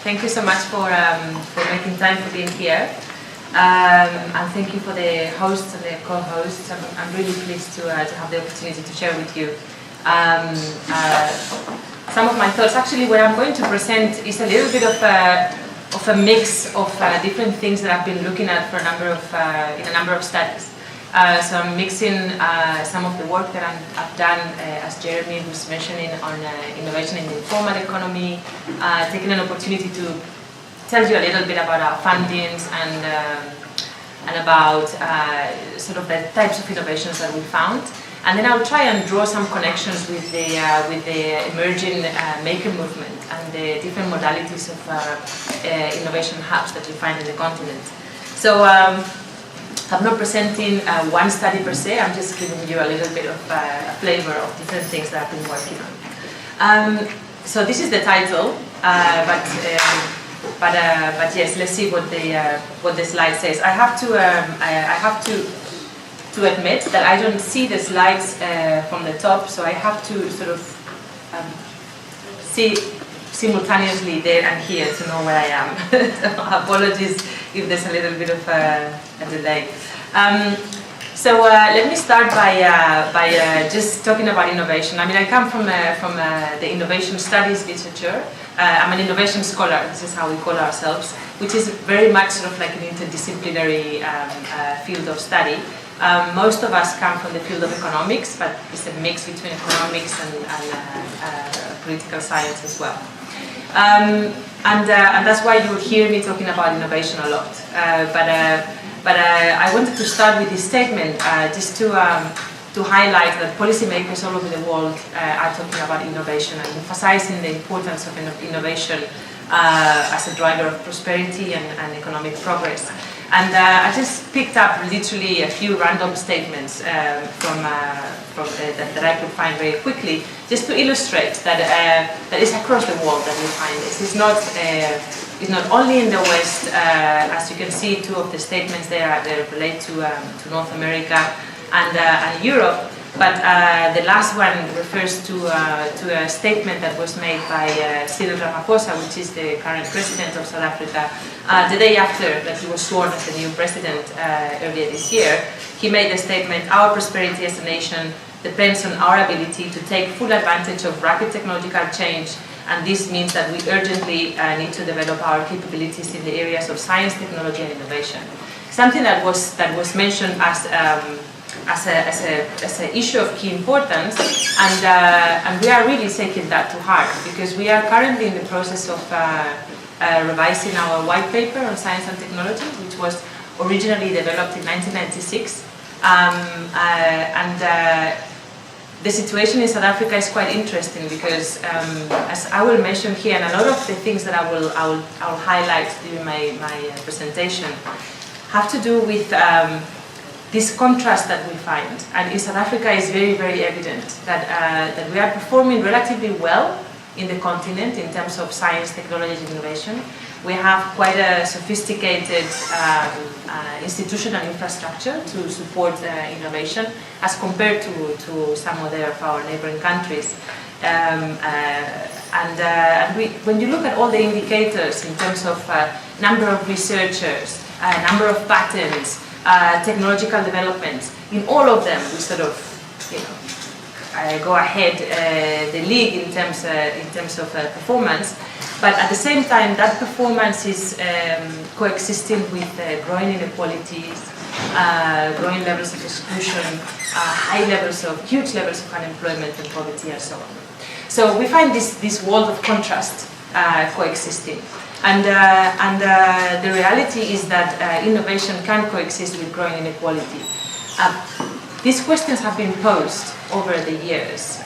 Thank you so much for making time for being here. And thank you for the hosts and the co-hosts. I'm really pleased to have the opportunity to share with you some of my thoughts. Actually, what I'm going to present is a little bit of a mix of different things that I've been looking at for a number of studies. So I'm mixing some of the work that I've done, as Jeremy was mentioning, on innovation in the informal economy, taking an opportunity to tell you a little bit about our fundings and about sort of the types of innovations that we found. And then I'll try and draw some connections with the emerging maker movement and the different modalities of innovation hubs that you find in the continent. So I'm not presenting one study per se, I'm just giving you a little bit of a flavor of different things that I've been working on. So this is the title, but yes, let's see what the slide says. I have to admit that I don't see the slides from the top, so I have to sort of see simultaneously there and here to know where I am. So apologies if there's a little bit of a delay. So let me start by just talking about innovation. I mean, I come from the innovation studies literature. I'm an innovation scholar, this is how we call ourselves, which is very much sort of like an interdisciplinary field of study. Most of us come from the field of economics, but it's a mix between economics and political science as well. And that's why you will hear me talking about innovation a lot. But I wanted to start with this statement just to highlight that policymakers all over the world are talking about innovation and emphasizing the importance of innovation as a driver of prosperity and economic progress. And I just picked up literally a few random statements that I could find very quickly, just to illustrate that it's across the world that we find this. It's not only in the West. As you can see, two of the statements there they relate to North America and Europe. But the last one refers to a statement that was made by Cyril Ramaphosa, which is the current president of South Africa, the day after that he was sworn as the new president earlier this year. He made a statement: "Our prosperity as a nation depends on our ability to take full advantage of rapid technological change, and this means that we urgently need to develop our capabilities in the areas of science, technology, and innovation." Something that was mentioned as an issue of key importance, and we are really taking that to heart, because we are currently in the process of revising our white paper on science and technology, which was originally developed in 1996, and the situation in South Africa is quite interesting because, as I will mention here, and a lot of the things that I will highlight during my presentation have to do with this contrast that we find. And in South Africa is very, very evident that we are performing relatively well in the continent in terms of science, technology, and innovation. We have quite a sophisticated institutional infrastructure to support innovation as compared to some other of our neighboring countries. When you look at all the indicators in terms of number of researchers, number of patents, technological developments, in all of them we sort of, go ahead the league in terms of performance. But at the same time, that performance is coexisting with growing inequalities, growing levels of exclusion, huge levels of unemployment and poverty, and so on. So we find this world of contrast coexisting. And the reality is that innovation can coexist with growing inequality. These questions have been posed over the years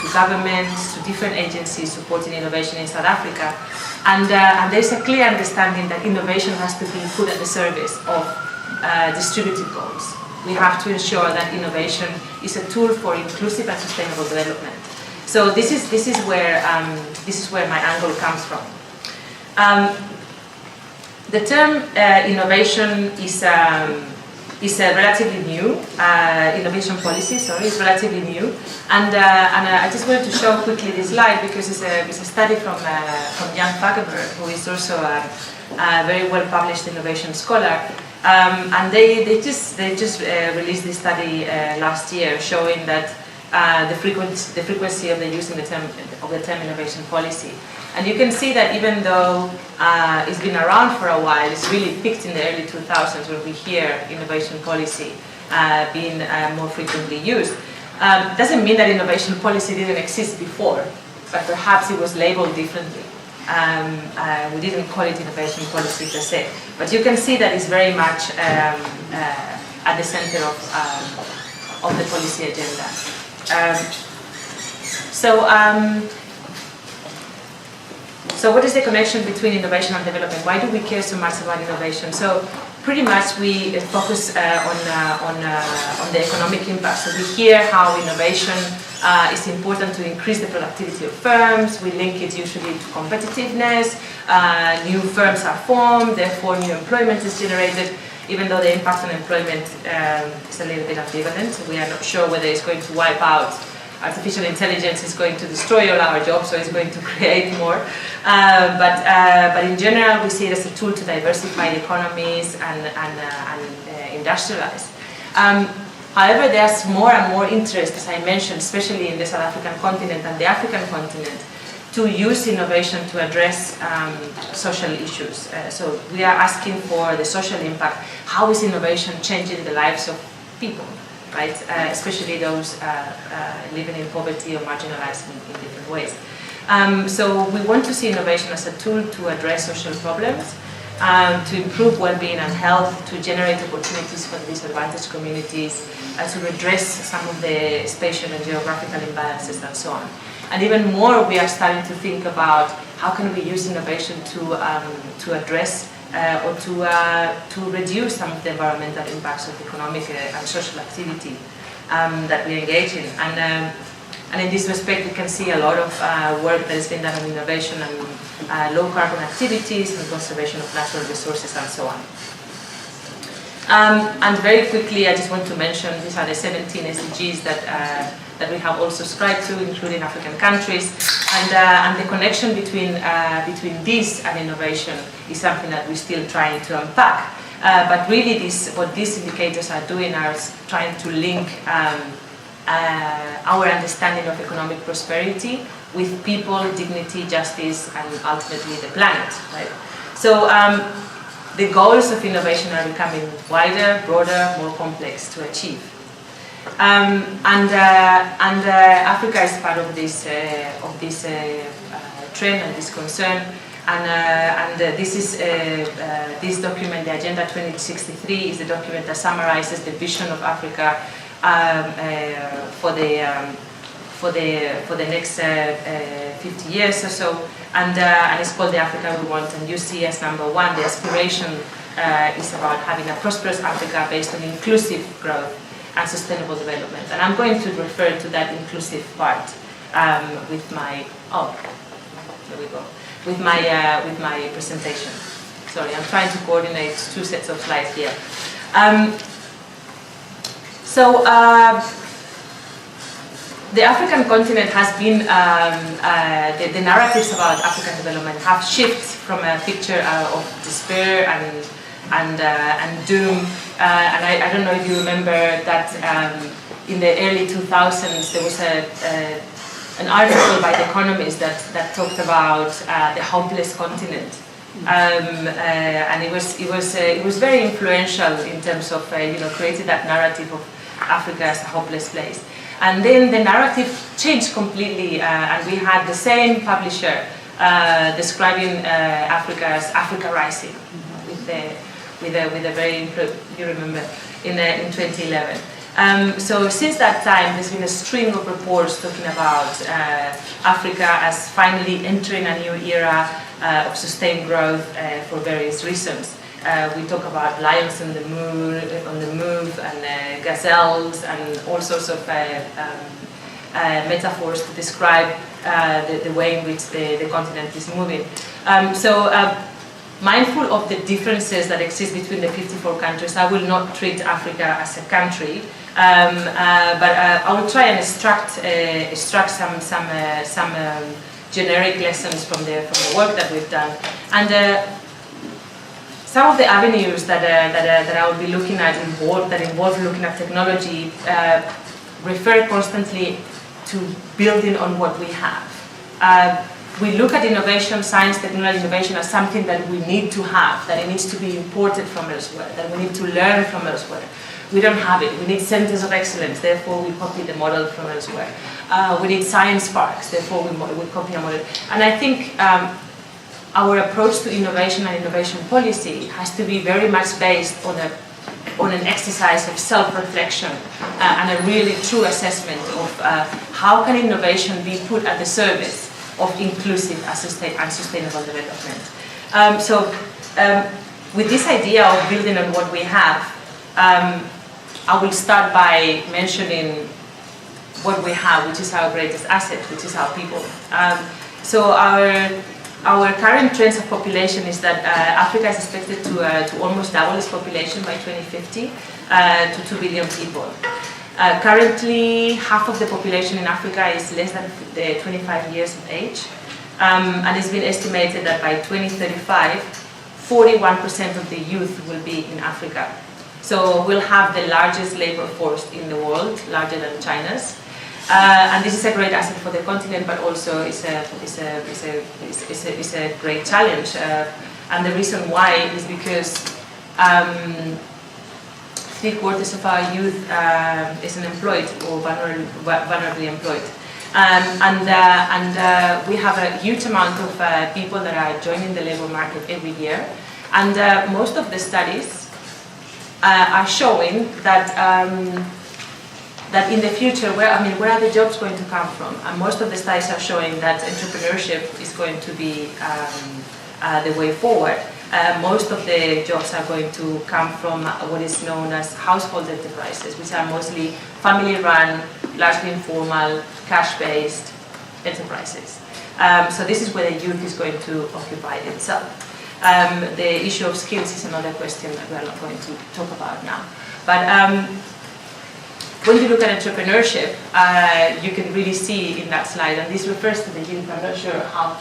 to governments, to different agencies supporting innovation in South Africa, and there's a clear understanding that innovation has to be put at the service of distributed goals. We have to ensure that innovation is a tool for inclusive and sustainable development. So this is where my angle comes from. The term innovation is is relatively new. Innovation policy, sorry, is relatively new. And I just wanted to show quickly this slide because it's a study from Jan Fagerberg, who is also a very well published innovation scholar. And they just released this study last year showing that the frequency of the using the term innovation policy. And you can see that even though it's been around for a while, it's really peaked in the early 2000s when we hear innovation policy being more frequently used. Doesn't mean that innovation policy didn't exist before, but perhaps it was labeled differently. We didn't call it innovation policy per se, but you can see that it's very much at the center of the policy agenda. So what is the connection between innovation and development? Why do we care so much about innovation? So pretty much we focus on the economic impact. So we hear how innovation is important to increase the productivity of firms. We link it usually to competitiveness. New firms are formed, therefore new employment is generated, even though the impact on employment is a little bit ambivalent. We are not sure whether it's going to wipe out. Artificial intelligence is going to destroy all our jobs, so it's going to create more. But in general, we see it as a tool to diversify economies and industrialize. However, there's more and more interest, as I mentioned, especially in the South African continent and the African continent, to use innovation to address social issues. So we are asking for the social impact. How is innovation changing the lives of people? Right? Especially those living in poverty or marginalized in different ways. So we want to see innovation as a tool to address social problems, to improve well-being and health, to generate opportunities for disadvantaged communities, to redress some of the spatial and geographical imbalances and so on. And even more, we are starting to think about how can we use innovation to address or to reduce some of the environmental impacts of economic and social activity that we engage in. And in this respect, we can see a lot of work that has been done on innovation and low carbon activities and conservation of natural resources and so on. And very quickly, I just want to mention these are the 17 SDGs that we have all subscribed to, including African countries, and the connection between this and innovation is something that we're still trying to unpack. But really, what these indicators are doing are trying to link our understanding of economic prosperity with people, dignity, justice, and ultimately the planet. Right? So the goals of innovation are becoming wider, broader, more complex to achieve. Africa is part of this trend and this concern. And this is this document, the Agenda 2063, is the document that summarizes the vision of Africa for the next 50 years or so, and it's called the Africa We Want. And you see as number one, the aspiration is about having a prosperous Africa based on inclusive growth and sustainable development. And I'm going to refer to that inclusive part with my with my presentation. Sorry, I'm trying to coordinate two sets of slides here. The African continent has been, the narratives about African development have shifted from a picture of despair and doom. And I don't know if you remember that in the early 2000s there was an article by The Economist that talked about the hopeless continent. And it was very influential in terms of creating that narrative of Africa as a hopeless place. And then the narrative changed completely, and we had the same publisher describing Africa as Africa Rising, with a very, you remember, in 2011. So since that time, there's been a string of reports talking about Africa as finally entering a new era of sustained growth for various reasons. We talk about lions on the move, and gazelles, and all sorts of metaphors to describe the way in which the continent is moving. mindful of the differences that exist between the 54 countries, I will not treat Africa as a country, but I will try and extract some generic lessons from the work that we've done. And some of the avenues that I will be looking at that involve looking at technology refer constantly to building on what we have. We look at innovation, science, technology, innovation as something that we need to have, that it needs to be imported from elsewhere, that we need to learn from elsewhere. We don't have it. We need centers of excellence, therefore we copy the model from elsewhere. We need science parks, therefore we copy a model. And I think our approach to innovation and innovation policy has to be very much based on an exercise of self-reflection and a really true assessment of how can innovation be put at the service of inclusive and sustainable development. With this idea of building on what we have, I will start by mentioning what we have, which is our greatest asset, which is our people. So our current trends of population is that Africa is expected to almost double its population by 2050 to 2 billion people. Currently, half of the population in Africa is less than 25 years of age, and it's been estimated that by 2035, 41% of the youth will be in Africa. So we'll have the largest labor force in the world, larger than China's. And this is a great asset for the continent, but also it's a great challenge. And the reason why is because 3/4 of our youth is unemployed or vulnerably employed. We have a huge amount of people that are joining the labor market every year. And most of the studies are showing that that in the future, where are the jobs going to come from? And most of the studies are showing that entrepreneurship is going to be the way forward. Most of the jobs are going to come from what is known as household enterprises, which are mostly family-run, largely informal, cash-based enterprises. So this is where the youth is going to occupy itself. The issue of skills is another question that we are not going to talk about now. But when you look at entrepreneurship, you can really see in that slide, and this refers to the youth. I'm not sure how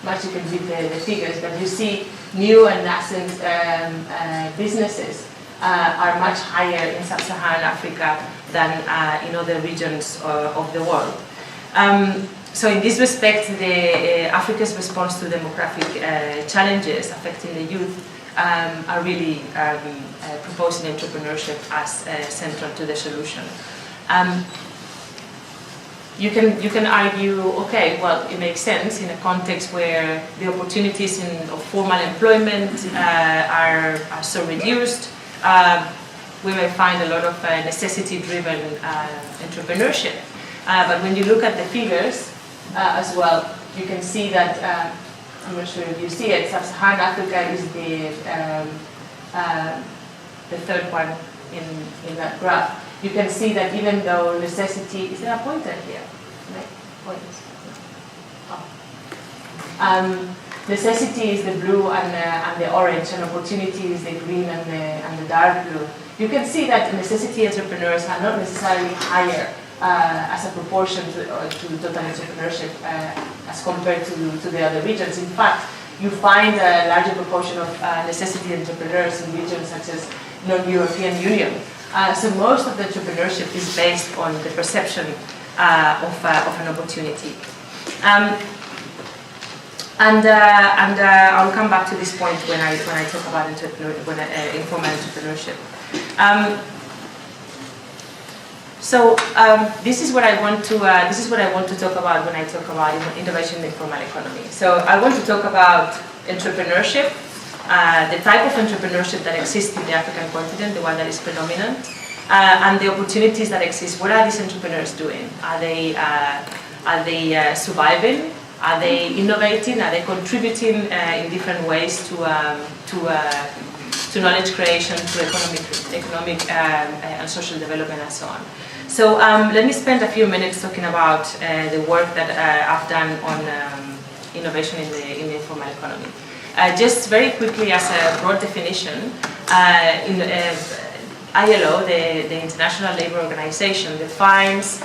much you can read the figures, but you see new and nascent businesses are much higher in sub-Saharan Africa than in other regions of the world. So in this respect, Africa's response to demographic challenges affecting the youth are really proposing entrepreneurship as central to the solution. You can argue, okay, well, it makes sense in a context where the opportunities of formal employment are so reduced. We may find a lot of necessity-driven entrepreneurship. But when you look at the figures as well, you can see that, I'm not sure if you see it, Sub-Saharan Africa is the third one in that graph. You can see that even though necessity, is there a pointer here? Necessity is the blue and the orange, and opportunity is the green and the dark blue. You can see that necessity entrepreneurs are not necessarily higher as a proportion to total entrepreneurship as compared to the other regions. In fact, you find a larger proportion of necessity entrepreneurs in regions such as non-European Union. So most of the entrepreneurship is based on the perception of an opportunity. I'll come back to this point when I talk about informal entrepreneurship. This is what I want to talk about when I talk about innovation in the informal economy. So I want to talk about entrepreneurship, the type of entrepreneurship that exists in the African continent, the one that is predominant, and the opportunities that exist. What are these entrepreneurs doing? Are they surviving? Are they innovating? Are they contributing in different ways to knowledge creation, to economic and social development, and so on? So let me spend a few minutes talking about the work that I've done on innovation in the informal economy. Just very quickly as a broad definition, in ILO, the International Labour Organization, defines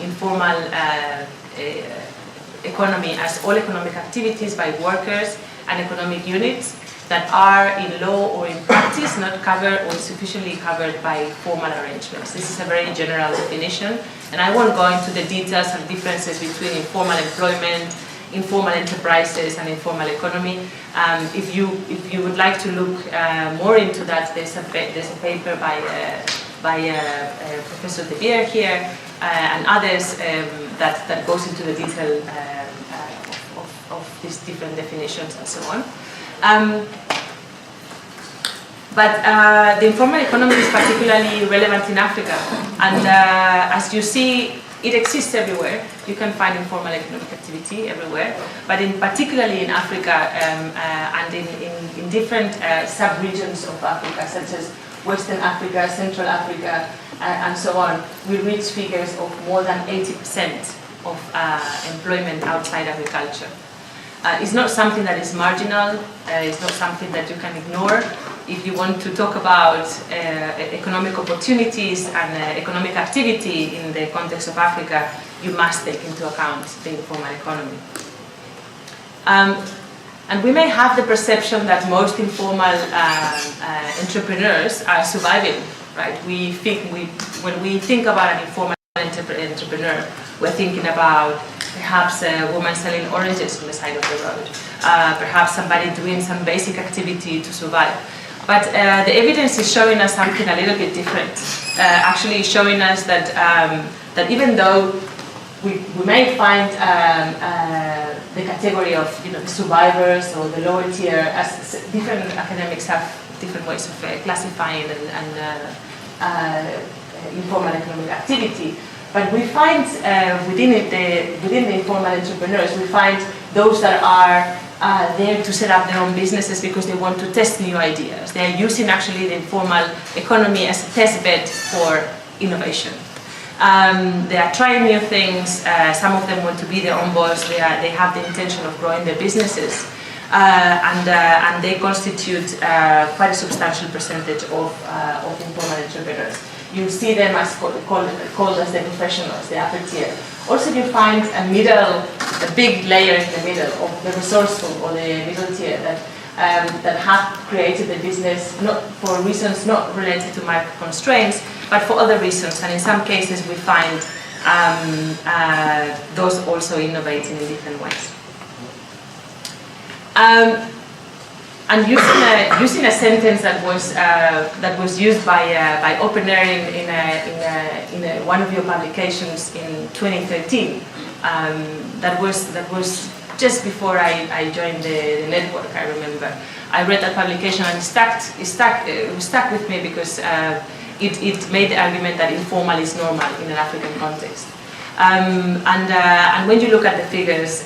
informal economy as all economic activities by workers and economic units that are in law or in practice not covered or sufficiently covered by formal arrangements. This is a very general definition, and I won't go into the details and differences between informal employment, informal enterprises, and informal economy. If you would like to look more into that, there's a paper by Professor De Beer here and others that goes into the detail of these different definitions and so on. But the informal economy is particularly relevant in Africa, and as you see, it exists everywhere. You can find informal economic activity everywhere, but particularly in Africa and in different sub-regions of Africa, such as Western Africa, Central Africa, and so on, we reach figures of more than 80% of employment outside agriculture. It's not something that is marginal, it's not something that you can ignore. If you want to talk about economic opportunities and economic activity in the context of Africa, you must take into account the informal economy. And we may have the perception that most informal entrepreneurs are surviving, right? When we think about an informal entrepreneur, we're thinking about perhaps a woman selling oranges on the side of the road, perhaps somebody doing some basic activity to survive. But the evidence is showing us something a little bit different. Actually showing us that that even though we may find the category of the survivors or the lower tier, as different academics have different ways of classifying and informal economic activity. But we find within the informal entrepreneurs, we find those that are there to set up their own businesses because they want to test new ideas. They are using actually the informal economy as a test bed for innovation. They are trying new things. Some of them want to be their own boss. They have the intention of growing their businesses, and they constitute quite a substantial percentage of informal entrepreneurs. You see them as called as the professionals, the upper tier. Also, you find a big layer in the middle of the resourceful or the middle tier that have created the business not for reasons not related to market constraints, but for other reasons. And in some cases, we find those also innovating in different ways. And using a sentence that was used by Open Air in one of your publications in 2013, that was just before I joined the network. I remember I read that publication and it stuck with me because it made the argument that informal is normal in an African context. And when you look at the figures,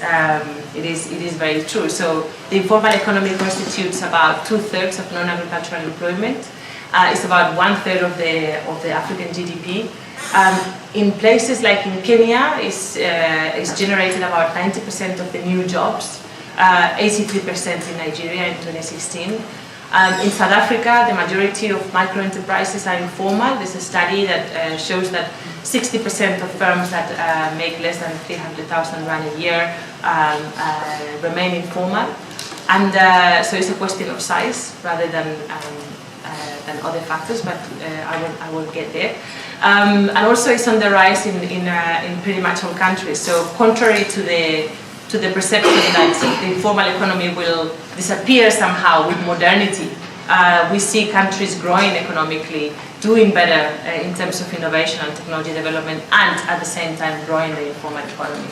it is very true. So the informal economy constitutes about 2/3 of non-agricultural employment. It's about 1/3 of the African GDP. In places like in Kenya, it's generated about 90% of the new jobs, 83% in Nigeria in 2016. In South Africa, the majority of micro-enterprises are informal. There's a study that shows that 60% of firms that make less than 300,000 rand a year remain informal. And so it's a question of size rather than other factors, but I will get there. And also it's on the rise in pretty much all countries. So contrary to the perception that the informal economy will disappear somehow with modernity, we see countries growing economically, doing better in terms of innovation and technology development, and at the same time growing the informal economy.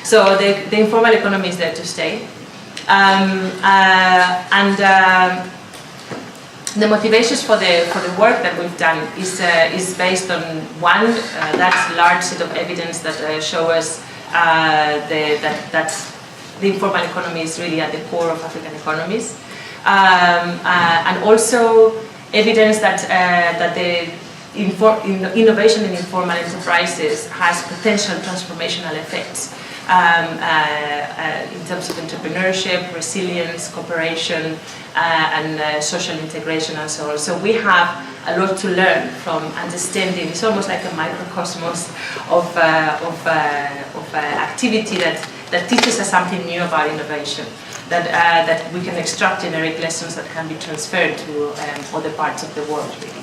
So the informal economy is there to stay. The motivations for the work that we've done is based on one, that large set of evidence that show us that the informal economy is really at the core of African economies, and also evidence that the innovation in informal enterprises has potential transformational effects. in terms of entrepreneurship, resilience, cooperation, and social integration and so on. So we have a lot to learn from understanding. It's almost like a microcosmos of activity that teaches us something new about innovation, that we can extract generic lessons that can be transferred to other parts of the world, really.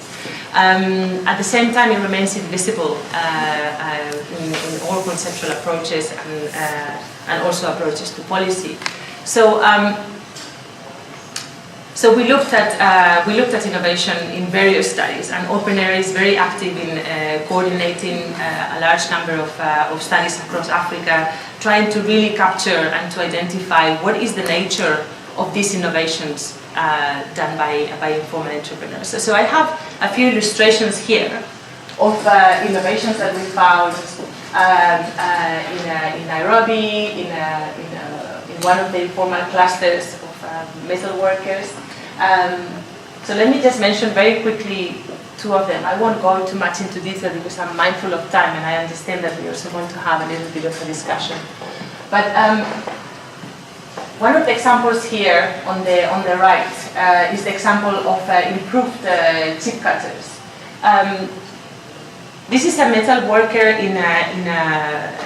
At the same time, it remains invisible in all conceptual approaches and also approaches to policy. So, so we looked at innovation in various studies, and OpenAir is very active in coordinating a large number of studies across Africa, trying to really capture and to identify what is the nature of these innovations done by informal entrepreneurs. So I have a few illustrations here of innovations that we found in Nairobi, in one of the informal clusters of metal workers. So let me just mention very quickly two of them. I won't go too much into detail because I'm mindful of time, and I understand that we also want to have a little bit of a discussion. But one of the examples here on the right is the example of improved chip cutters. This is a metal worker in an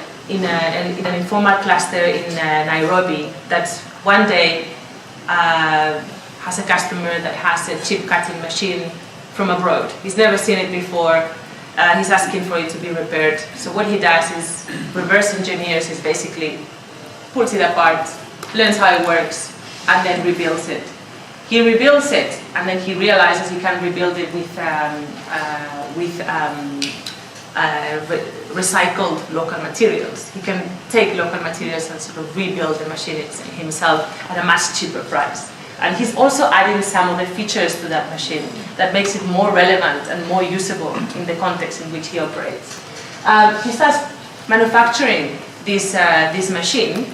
informal cluster in Nairobi that one day has a customer that has a chip cutting machine from abroad. He's never seen it before. He's asking for it to be repaired. So what he does is reverse engineers. He basically pulls it apart, learns how it works, and then rebuilds it. He rebuilds it, and then he realizes he can rebuild it with recycled local materials. He can take local materials and sort of rebuild the machine himself at a much cheaper price. And he's also adding some of the features to that machine that makes it more relevant and more usable in the context in which he operates. He starts manufacturing this machine.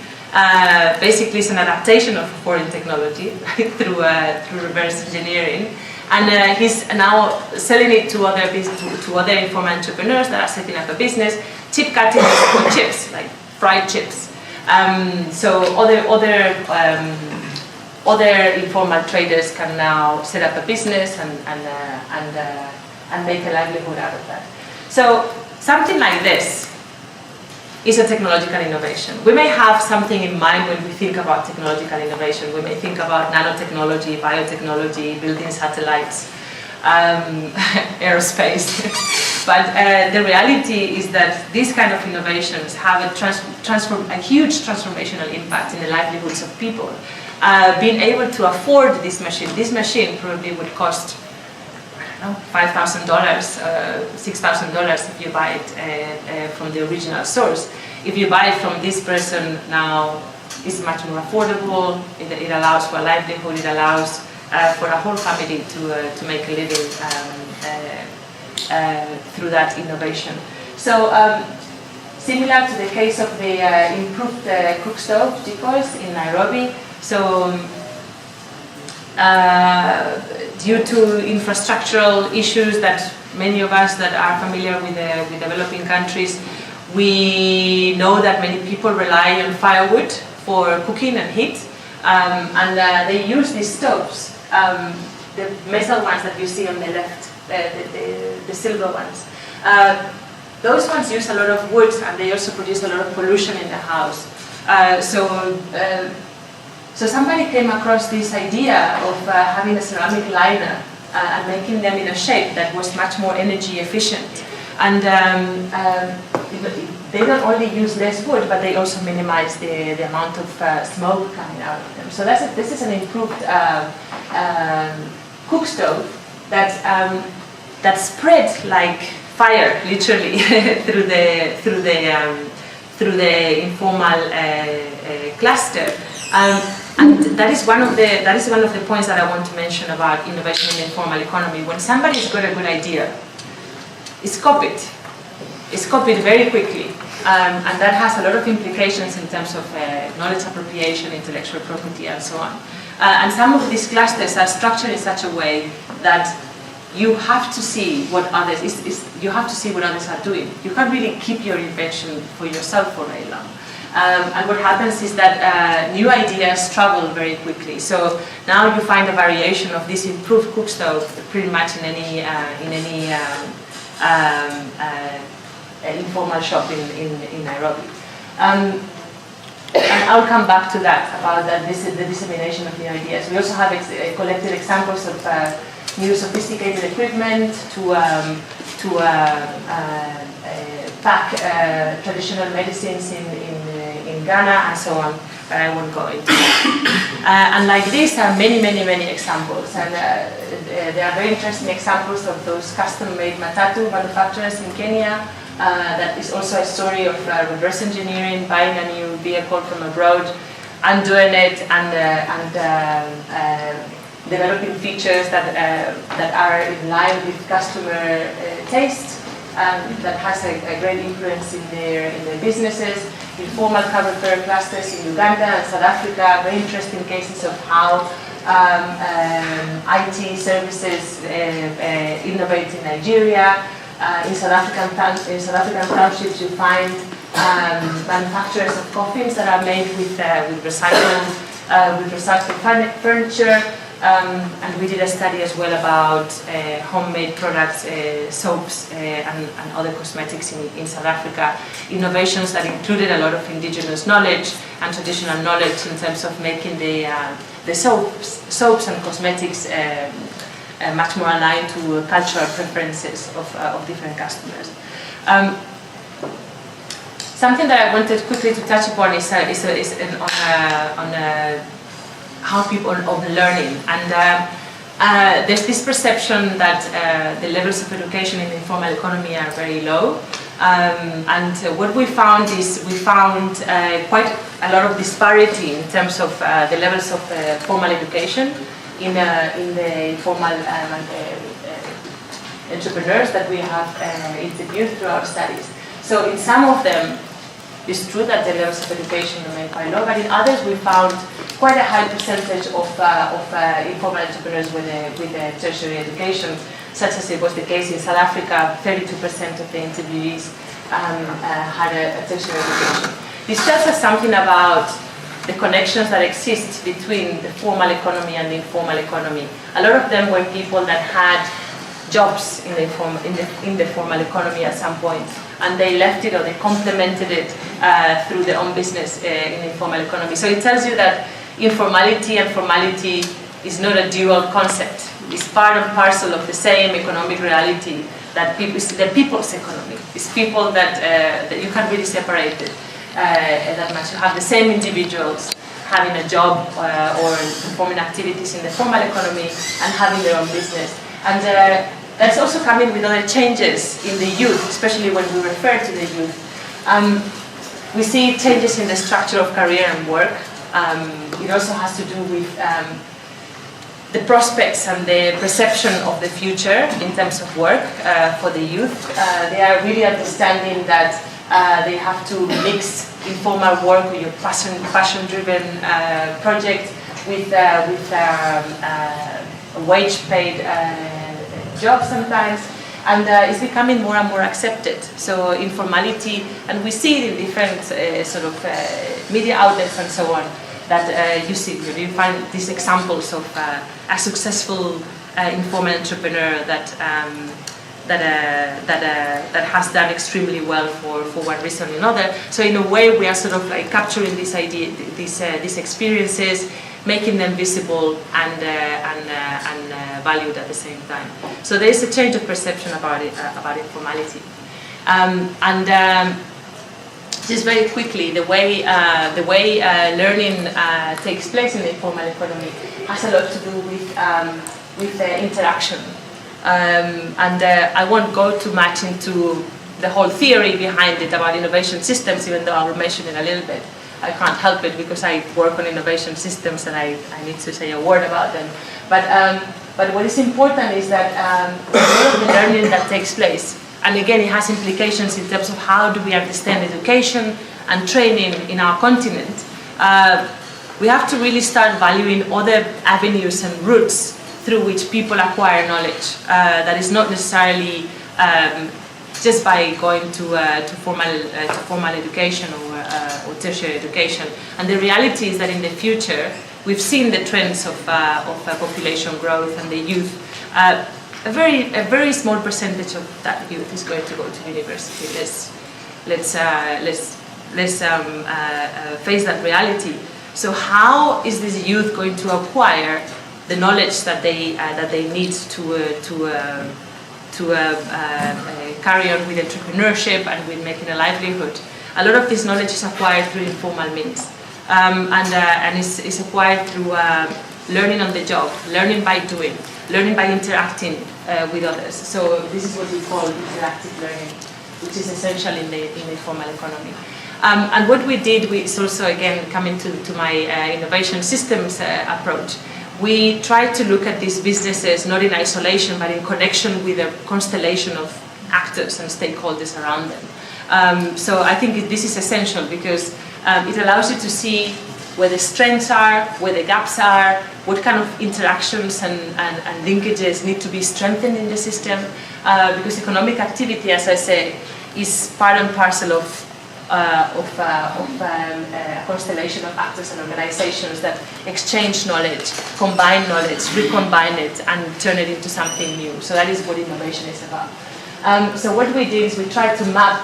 Basically, it's an adaptation of foreign technology through reverse engineering, and he's now selling it to other informal entrepreneurs that are setting up a business. Chip cutting is for chips, like fried chips. So other informal traders can now set up a business and make a livelihood out of that. So something like this is a technological innovation. We may have something in mind when we think about technological innovation. We may think about nanotechnology, biotechnology, building satellites, aerospace. But the reality is that these kind of innovations have a huge transformational impact in the livelihoods of people. Being able to afford this machine probably would cost, $5,000, $6,000 if you buy it from the original source. If you buy it from this person now, it's much more affordable. It allows for a livelihood. It allows for a whole family to make a living through that innovation. So similar to the case of the improved cookstove depots in Nairobi. So due to infrastructural issues that many of us that are familiar with developing countries, we know that many people rely on firewood for cooking and heat, and they use these stoves, the metal ones that you see on the left, the silver ones. Those ones use a lot of wood, and they also produce a lot of pollution in the house. So somebody came across this idea of having a ceramic liner and making them in a shape that was much more energy efficient. And they not only use less wood, but they also minimize the amount of smoke coming out of them. So this is an improved cook stove that spread like fire, literally, through the informal cluster. And that is one of the points that I want to mention about innovation in the informal economy. When somebody's got a good idea, it's copied. It's copied very quickly, and that has a lot of implications in terms of knowledge appropriation, intellectual property, and so on. And some of these clusters are structured in such a way that you have to see what others are doing. You can't really keep your invention for yourself for very long. And what happens is that new ideas travel very quickly. So now you find a variation of this improved cookstove pretty much in any informal shop in Nairobi. And I'll come back to that, about the dissemination of new ideas. We also have collected examples of new sophisticated equipment to pack traditional medicines in Ghana and so on, but I won't go into that. And like this, there are many examples, and there are very interesting examples of those custom-made matatu manufacturers in Kenya. That is also a story of reverse engineering, buying a new vehicle from abroad, undoing it, and developing features that are in line with customer taste. That has a great influence in their businesses. Informal carbon fiber clusters in Uganda and South Africa, very interesting cases of how IT services innovate in Nigeria. In South African townships, you find manufacturers of coffins that are made with recycled furniture. And we did a study as well about homemade products, soaps, and other cosmetics in South Africa. Innovations that included a lot of indigenous knowledge and traditional knowledge in terms of making the soaps and cosmetics much more aligned to cultural preferences of different customers. Something that I wanted quickly to touch upon is on how people of learning, and there's this perception that the levels of education in the informal economy are very low, and what we found is quite a lot of disparity in terms of the levels of formal education in the informal entrepreneurs that we have interviewed through our studies. So in some of them, it's true that the levels of education remain quite low, but in others we found quite a high percentage of informal entrepreneurs with a tertiary education, such as it was the case in South Africa. 32% of the interviewees had a tertiary education. This tells us something about the connections that exist between the formal economy and the informal economy. A lot of them were people that had jobs in the formal economy at some point, and they left it or they complemented it through their own business in the informal economy. So it tells you that informality and formality is not a dual concept. It's part and parcel of the same economic reality that the people's economy. It's people that you can't really separate it that much. You have the same individuals having a job or performing activities in the formal economy and having their own business. And that's also coming with other changes in the youth, especially when we refer to the youth. We see changes in the structure of career and work. It also has to do with the prospects and the perception of the future in terms of work for the youth. They are really understanding that they have to mix informal work with your passion-driven project with a wage-paid job sometimes, and it's becoming more and more accepted. So informality, and we see it in different media outlets and so on, that you find these examples of a successful informal entrepreneur that has done extremely well for one reason or another. So in a way, we are sort of like capturing this idea, these experiences, making them visible and valued at the same time. So there is a change of perception about informality. Just very quickly, the way learning takes place in the informal economy has a lot to do with interaction. I won't go too much into the whole theory behind it about innovation systems, even though I'll mention it a little bit. I can't help it because I work on innovation systems and I need to say a word about them. But what is important is that all of the learning that takes place, and again it has implications in terms of how do we understand education and training in our continent, we have to really start valuing other avenues and routes through which people acquire knowledge that is not necessarily just by going to formal education or tertiary education. And the reality is that in the future, we've seen the trends of population growth and the youth. A very small percentage of that youth is going to go to university. Let's face that reality. So how is this youth going to acquire the knowledge that they need to carry on with entrepreneurship and with making a livelihood? A lot of this knowledge is acquired through informal means, and is acquired through learning on the job, learning by doing, learning by interacting with others. So this is what we call interactive learning, which is essential in the informal economy. And what we did is also, again, coming to my innovation systems approach. We tried to look at these businesses not in isolation, but in connection with a constellation of actors and stakeholders around them. So I think this is essential because it allows you to see where the strengths are, where the gaps are, what kind of interactions and linkages need to be strengthened in the system. Because economic activity, as I say, is part and parcel of a constellation of actors and organizations that exchange knowledge, combine knowledge, recombine it, and turn it into something new. So that is what innovation is about. So what we did is we tried to map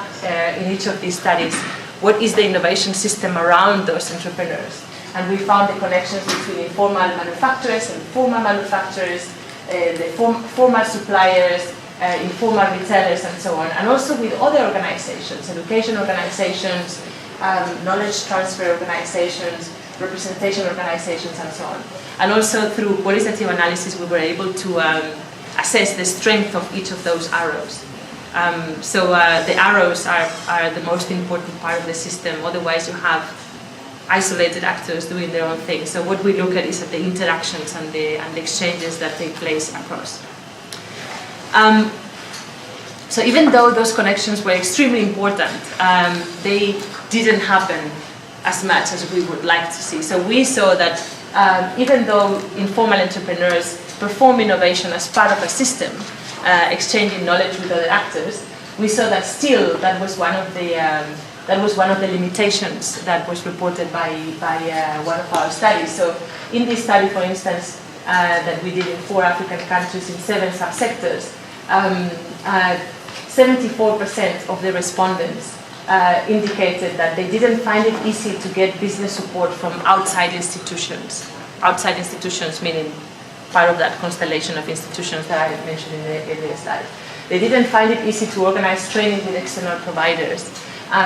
in each of these studies what is the innovation system around those entrepreneurs. And we found the connections between informal manufacturers and formal manufacturers, the formal suppliers, informal retailers and so on, and also with other organizations, education organizations, knowledge transfer organizations, representation organizations and so on. And also through qualitative analysis we were able to assess the strength of each of those arrows. So the arrows are the most important part of the system, otherwise you have isolated actors doing their own thing. So what we look at is at the interactions and the exchanges that take place across. So even though those connections were extremely important, they didn't happen as much as we would like to see. So we saw that even though informal entrepreneurs perform innovation as part of a system, exchanging knowledge with other actors, we saw that still that was one of the limitations that was reported by one of our studies. So in this study, for instance, that we did in 4 African countries in 7 subsectors, 74% of the respondents indicated that they didn't find it easy to get business support from outside institutions. Outside institutions meaning part of that constellation of institutions that I mentioned in the slide. They didn't find it easy to organize training with external providers.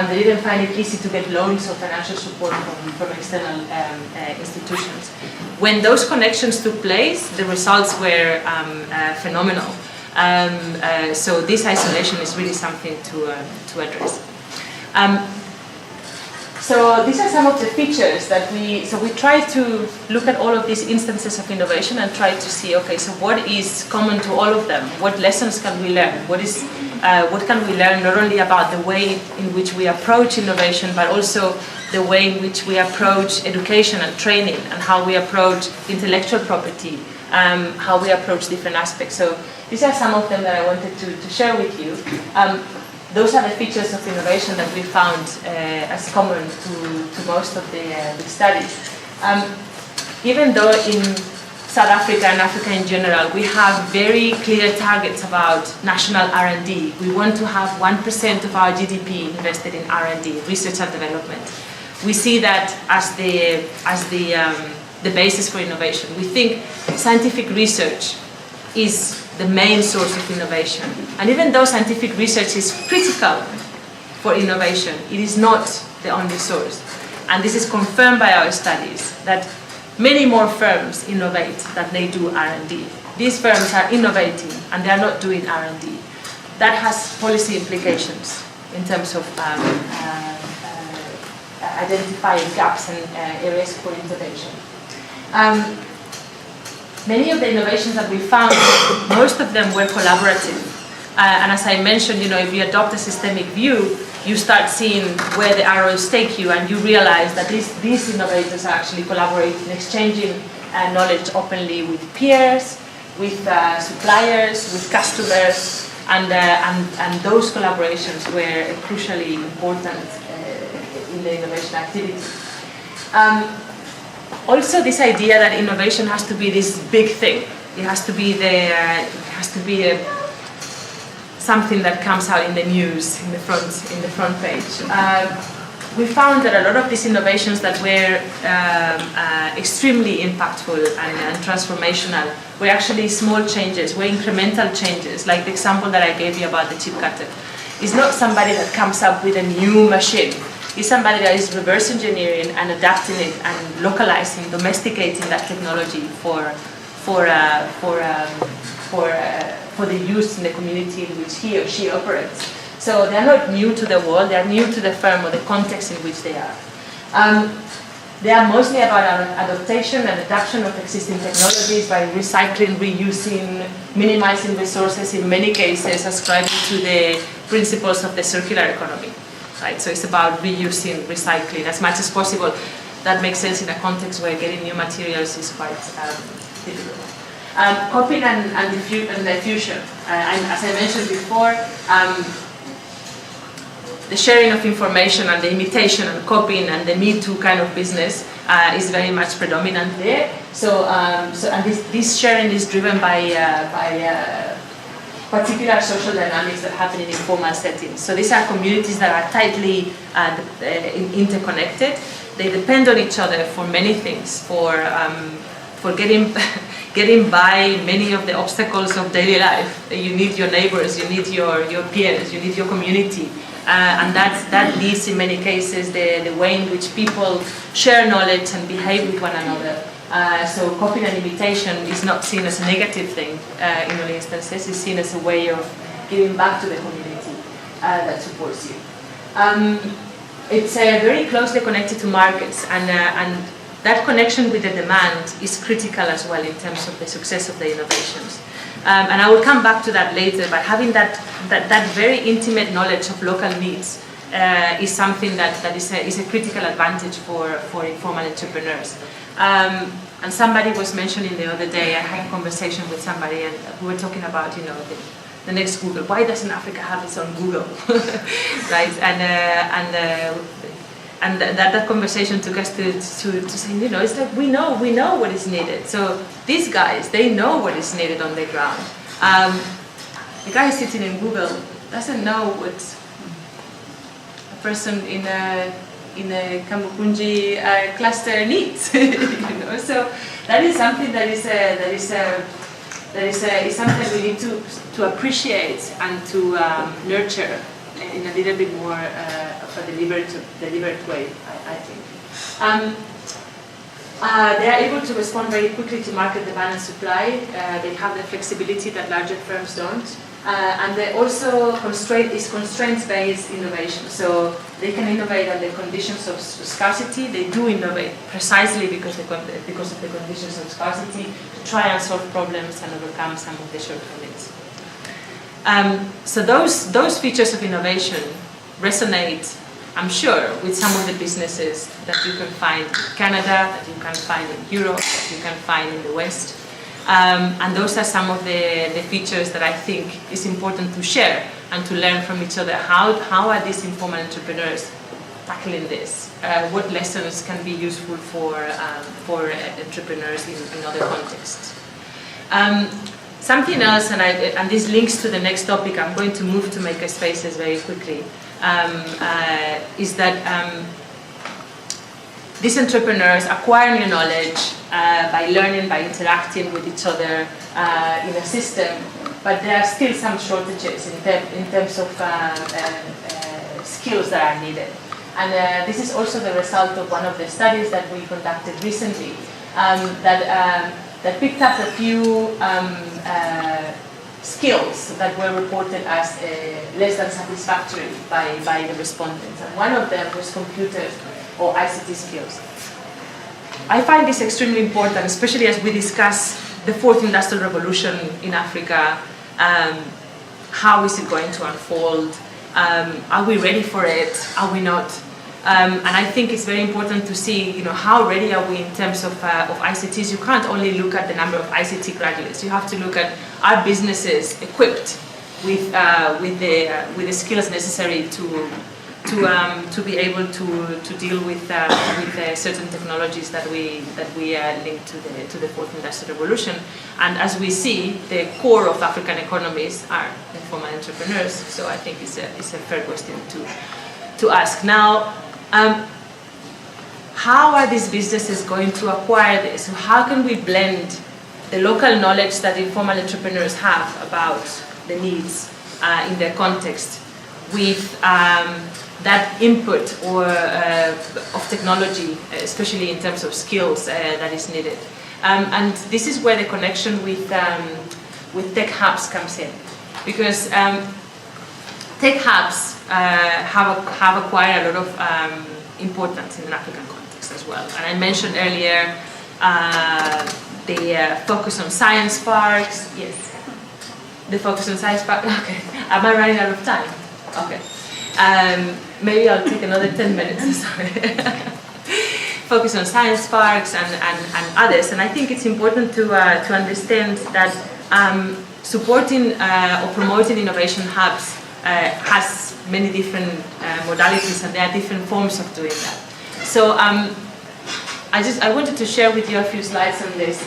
They didn't find it easy to get loans or financial support from external institutions. When those connections took place, the results were phenomenal. So this isolation is really something to address. So these are some of the features that we try to look at all of these instances of innovation and try to see, okay, so what is common to all of them? What lessons can we learn? What can we learn not only about the way in which we approach innovation, but also the way in which we approach education and training, and how we approach intellectual property, how we approach different aspects. So these are some of them that I wanted to share with you. Those are the features of innovation that we found as common to most of the studies. Even though in South Africa and Africa in general, we have very clear targets about national R&D. We want to have 1% of our GDP invested in R&D, research and development. We see that as the basis for innovation. We think scientific research is the main source of innovation. And even though scientific research is critical for innovation, it is not the only source. And this is confirmed by our studies, that many more firms innovate than they do R&D. These firms are innovating and they are not doing R&D. That has policy implications in terms of identifying gaps and areas for intervention. Many of the innovations that we found, most of them were collaborative. And as I mentioned, if you adopt a systemic view, you start seeing where the arrows take you, and you realize that these innovators are actually collaborating, exchanging knowledge openly with peers, with suppliers, with customers, And those collaborations were crucially important in the innovation activity. Also, this idea that innovation has to be this big thing. It has to be something that comes out in the news, in the front page. We found that a lot of these innovations that were extremely impactful and transformational were actually small changes, were incremental changes, like the example that I gave you about the chip cutter. It's not somebody that comes up with a new machine. It's somebody that is reverse engineering and adapting it and localizing, domesticating that technology for the use in the community in which he or she operates. So they're not new to the world, they're new to the firm or the context in which they are. They are mostly about adaptation and adaptation of existing technologies by recycling, reusing, minimizing resources, in many cases ascribing to the principles of the circular economy. Right? So it's about reusing, recycling as much as possible. That makes sense in a context where getting new materials is quite difficult. Copying and diffusion. As I mentioned before, the sharing of information and the imitation and copying and the Me Too kind of business is very much predominant there. And this sharing is driven by particular social dynamics that happen in informal settings. So these are communities that are tightly interconnected. They depend on each other for many things, for getting by many of the obstacles of daily life. You need your neighbors, you need your peers, you need your community. And that leads in many cases the way in which people share knowledge and behave with one another. So copying and imitation is not seen as a negative thing in all instances. It's seen as a way of giving back to the community that supports you. It's very closely connected to markets, and that connection with the demand is critical as well in terms of the success of the innovations. And I will come back to that later, but having that very intimate knowledge of local needs is something that is a critical advantage for informal entrepreneurs. And somebody was mentioning the other day, I had a conversation with somebody and we were talking about, the next Google. Why doesn't Africa have its own Google? Right? And that conversation took us to say, it's like we know what is needed. So these guys, they know what is needed on the ground. The guy sitting in Google doesn't know what a person in a Kamukunji cluster needs. So that is something that is something we need to appreciate and to nurture in a little bit more of a deliberate way, I think. They are able to respond very quickly to market demand and supply. They have the flexibility that larger firms don't. And they also is constraints-based innovation. So they can innovate under conditions of scarcity. They do innovate precisely because of the conditions of scarcity to try and solve problems and overcome some of the shortcomings. So those features of innovation resonate, I'm sure, with some of the businesses that you can find in Canada, that you can find in Europe, that you can find in the West. And those are some of the features that I think is important to share and to learn from each other. How are these informal entrepreneurs tackling this? What lessons can be useful for entrepreneurs in other contexts? Something else, and this links to the next topic, I'm going to move to Makerspaces very quickly, is that these entrepreneurs acquire new knowledge by learning, by interacting with each other in a system, but there are still some shortages in terms of skills that are needed. And this is also the result of one of the studies that we conducted recently that picked up a few skills that were reported as less than satisfactory by the respondents. And one of them was computers or ICT skills. I find this extremely important, especially as we discuss the fourth industrial revolution in Africa. How is it going to unfold? Are we ready for it? Are we not? And I think it's very important to see, how ready are we in terms of ICTs. You can't only look at the number of ICT graduates. You have to look at, are businesses equipped with the skills necessary to be able to deal with certain technologies that we link to the fourth industrial revolution. And as we see, the core of African economies are informal entrepreneurs. So I think it's a fair question to ask. Now, how are these businesses going to acquire this? So how can we blend the local knowledge that informal entrepreneurs have about the needs in their context with that input of technology, especially in terms of skills that is needed. And this is where the connection with tech hubs comes in. Because tech hubs have acquired a lot of importance in an African context as well. And I mentioned earlier the focus on science parks. Yes. The focus on science parks. Okay. Am I running out of time? Okay. Maybe I'll take another 10 minutes, sorry. Focus on science parks and others. And I think it's important to understand that supporting or promoting innovation hubs has many different modalities, and there are different forms of doing that. So I wanted to share with you a few slides on this.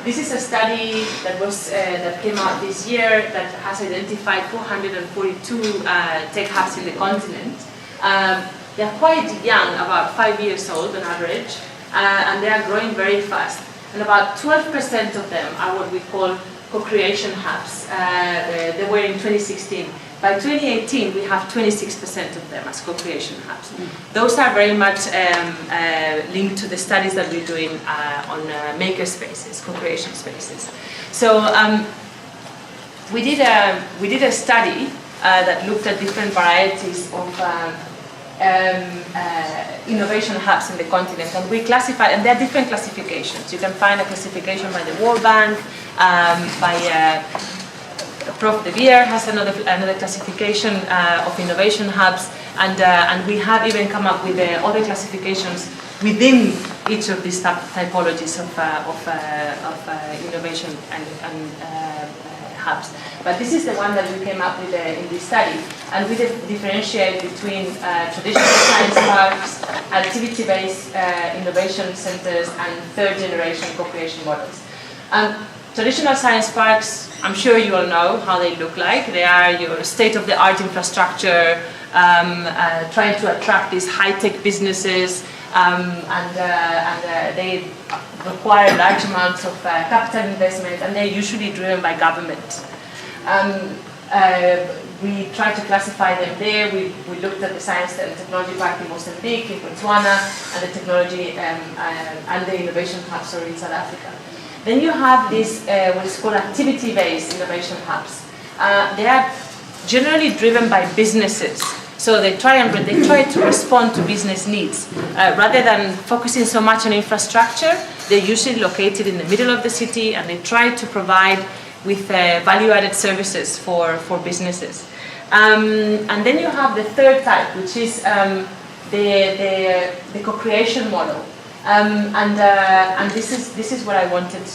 This is a study that came out this year that has identified 442 tech hubs in the continent. They are quite young, about 5 years old on average, and they are growing very fast. And about 12% of them are what we call co-creation hubs. They were in 2016. By 2018, we have 26% of them as co-creation hubs. Those are very much linked to the studies that we're doing on makerspaces, co-creation spaces. So we did a study that looked at different varieties of innovation hubs in the continent, and we classified, and there are different classifications. You can find a classification by the World Bank, by Prof has another classification of innovation hubs, and we have even come up with other classifications within each of these typologies of innovation and hubs. But this is the one that we came up with in this study, and we differentiate between traditional science parks, activity-based innovation centers, and third-generation co-creation models. Traditional science parks, I'm sure you all know how they look like. They are your state-of-the-art infrastructure, trying to attract these high-tech businesses, and they require large amounts of capital investment, and they're usually driven by government. We tried to classify them there. We looked at the Science and Technology Park in Mozambique, in Botswana, and the technology and the innovation hubs in South Africa. Then you have these what is called activity-based innovation hubs. They are generally driven by businesses. So they try to respond to business needs. Rather than focusing so much on infrastructure, they're usually located in the middle of the city, and they try to provide with value-added services for businesses. And then you have the third type, which is the co-creation model. And this is what I wanted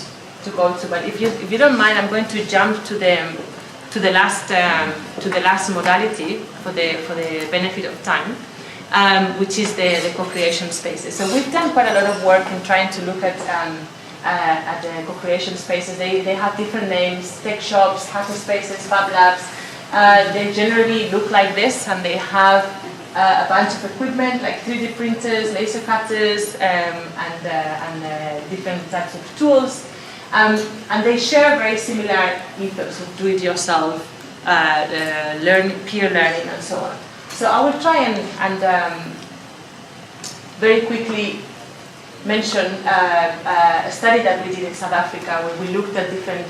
to go to. But if you don't mind, I'm going to jump to the last modality for the benefit of time, which is the co-creation spaces. So we've done quite a lot of work in trying to look at the co-creation spaces. They have different names: tech shops, hackerspaces, fab labs. They generally look like this, and they have a bunch of equipment like 3D printers, laser cutters, and different types of tools. And they share very similar ethos of do-it-yourself, peer learning, and so on. So I will try and very quickly mention a study that we did in South Africa where we looked at different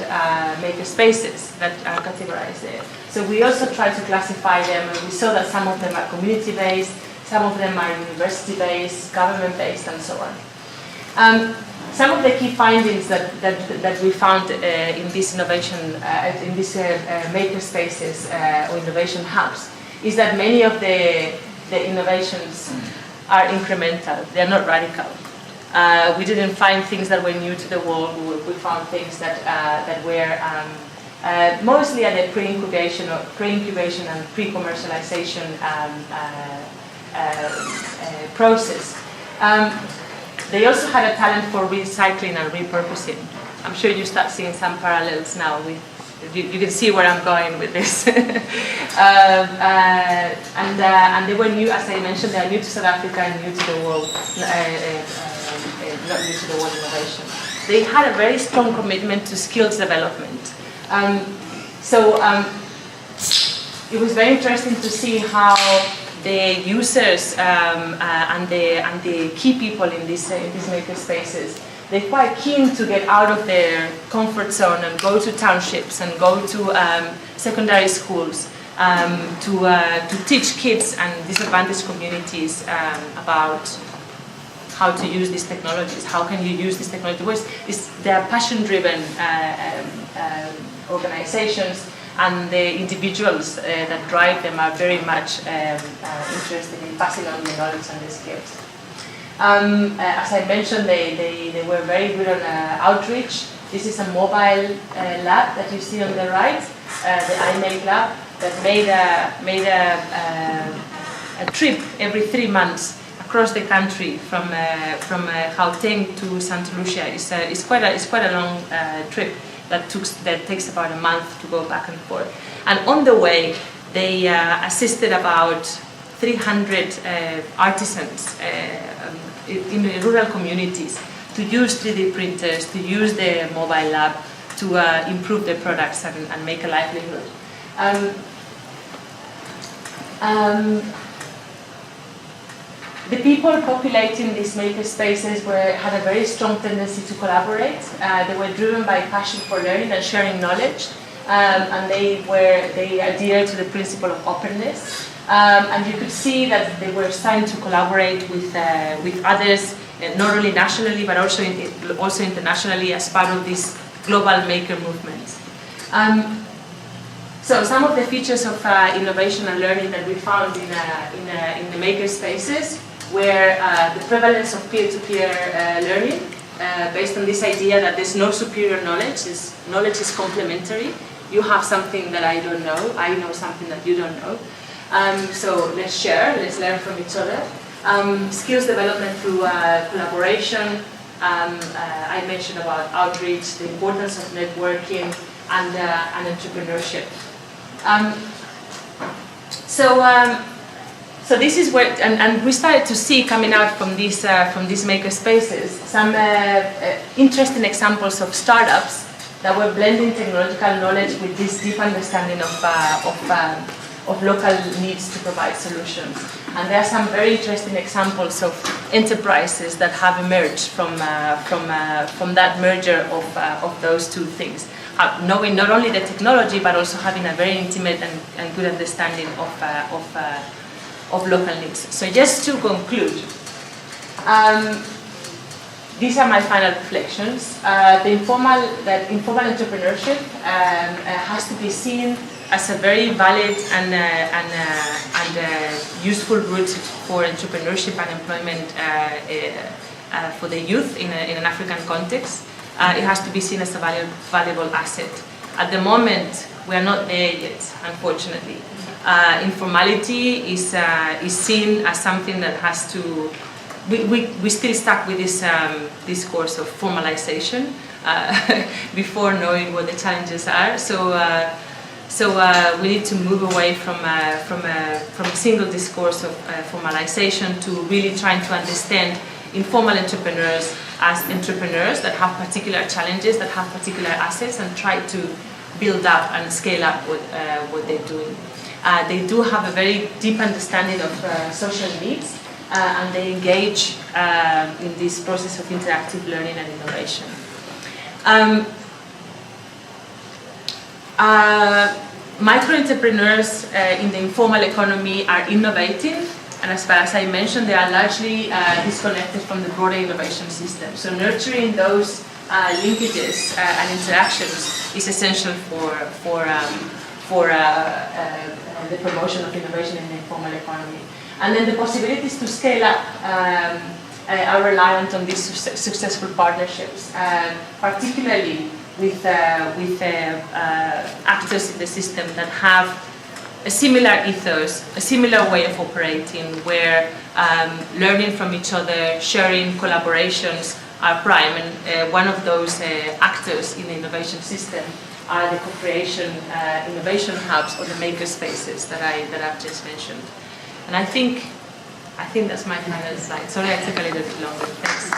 makerspaces that are categorized there. So we also tried to classify them, and we saw that some of them are community-based, some of them are university-based, government-based, and so on. Some of the key findings that we found in this innovation, in these makerspaces or innovation hubs, is that many of the innovations are incremental. They are not radical. We didn't find things that were new to the world. We found things that were mostly at the pre-incubation and pre-commercialization process. They also had a talent for recycling and repurposing. I'm sure you start seeing some parallels now with, you can see where I'm going with this. And they were new, as I mentioned, they are new to South Africa and new to the world, not new to the world innovation. They had a very strong commitment to skills development. It was very interesting to see how the users and the key people in these makerspaces, they're quite keen to get out of their comfort zone and go to townships and go to secondary schools to teach kids and disadvantaged communities about how to use these technologies. How can you use this technology? They are passion-driven organizations, and the individuals that drive them are very much interested in passing on the knowledge and the skills. As I mentioned, they were very good on outreach. This is a mobile lab that you see on the right, the iMake lab, that made a trip every 3 months across the country from Gauteng to Santa Lucia. It's quite a long trip that takes about a month to go back and forth. And on the way, they assisted about 300 artisans in the rural communities to use 3D printers, to use the mobile lab to improve their products and make a livelihood. The people populating these makerspaces had a very strong tendency to collaborate. They were driven by passion for learning and sharing knowledge, and they adhered to the principle of openness. And you could see that they were starting to collaborate with others, not only nationally but also internationally as part of this global maker movement. So some of the features of innovation and learning that we found in the makerspaces were the prevalence of peer-to-peer learning, based on this idea that there's no superior knowledge, knowledge is complementary. You have something that I don't know, I know something that you don't know. So let's share, let's learn from each other. Skills development through collaboration. I mentioned about outreach, the importance of networking, and entrepreneurship. So this is where, and we started to see coming out from these makerspaces some interesting examples of startups that were blending technological knowledge with this deep understanding of local needs to provide solutions. And there are some very interesting examples of enterprises that have emerged from that merger of those two things. Knowing not only the technology, but also having a very intimate and good understanding of local needs. So just to conclude, these are my final reflections. Informal entrepreneurship has to be seen as a very valid and useful route for entrepreneurship and employment for the youth in an African context. It has to be seen as a valuable asset. At the moment, we are not there yet, unfortunately. Informality is seen as something that has to. We still stuck with this discourse of formalization before knowing what the challenges are. So we need to move away from a single discourse of formalization to really trying to understand informal entrepreneurs as entrepreneurs that have particular challenges, that have particular assets, and try to build up and scale up what they're doing. They do have a very deep understanding of social needs, and they engage in this process of interactive learning and innovation. Micro-entrepreneurs in the informal economy are innovative, and as far as I mentioned, they are largely disconnected from the broader innovation system. So nurturing those linkages and interactions is essential for the promotion of innovation in the informal economy. And then the possibilities to scale up are reliant on these successful partnerships, particularly actors in the system that have a similar ethos, a similar way of operating, where learning from each other, sharing, collaborations are prime. And one of those actors in the innovation system are the co-creation innovation hubs, or the makerspaces that I've just mentioned. And I think that's my final slide. Sorry, I took a little bit longer. Thanks.